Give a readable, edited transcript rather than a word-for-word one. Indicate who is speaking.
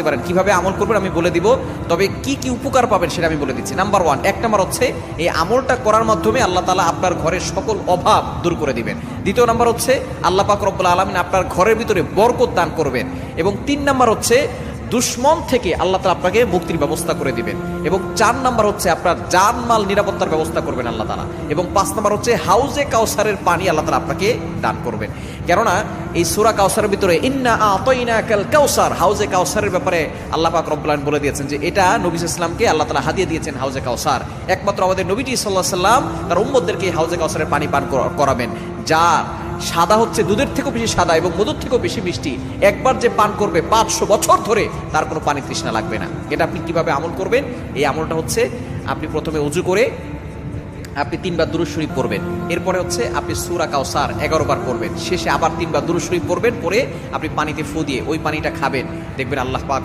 Speaker 1: করতে পারেন। কিভাবে আমল করবেন আমি বলে দিব, তবে কি কি উপকার পাবেন সেটা আমি বলে দিচ্ছি। নাম্বার 1, 1 নাম্বার হচ্ছে এই আমলটা করার মাধ্যমে আল্লাহ তাআলা আপনার ঘরের সকল অভাব দূর করে দিবেন। দ্বিতীয় নাম্বার হচ্ছে আল্লাহ পাক রব্বুল আলামিন আপনার ঘরের ভিতরে বরকত দান করবেন। এবং 3 নাম্বার হচ্ছে দুশ্মন থেকে আল্লাহ তাআলা আপনাকে মুক্তির ব্যবস্থা করে দিবেন। এবং 4 নাম্বার হচ্ছে আপনার জানমাল নিরাপত্তার ব্যবস্থা করবেন আল্লাহ তাআলা। এবং 5 নাম্বার হচ্ছে হাউজে কাউসারের পানি আল্লাহ তাআলা আপনাকে দান করবেন। কেননা এই সূরা কাউসারের ভিতরে ইন্না আতাইনাকাল কাউসার, হাউজে কাউসারের ব্যাপারে আল্লাহ পাক রব্বুল আলামিন বলে দিয়েছেন যে এটা নবী সাল্লাল্লাহু আলাইহি ওয়াসাল্লামকে আল্লাহ তাআলা হাদিয়া দিয়েছেন হাউজে কাউসার। একমাত্র আমাদের নবীজি সাল্লাল্লাহু আলাইহি ওয়াসাল্লাম তার উম্মতদেরকে হাউজে কাউসারের পানি পান করাবেন, যা সাদা হচ্ছে দুধের থেকেও বেশি সাদা এবং মধুর থেকেও বেশি মিষ্টি। একবার যে পান করবে 500 বছর ধরে তার কোনো পানি তৃষ্ণা লাগবে না। এটা আপনি কিভাবে আমল করবেন? এই আমলটা হচ্ছে আপনি প্রথমে ওযু করে আপনি 3 বার দুরূদ শরীফ পড়বেন। এরপরে হচ্ছে আপনি সূরা কাউসার 11 বার পড়বেন। শেষে আবার 3 বার দুরূদ শরীফ পড়বেন, পরে আপনি পানিতে ফু দিয়ে ওই পানিটা খাবেন। দেখবেন আল্লাহ পাক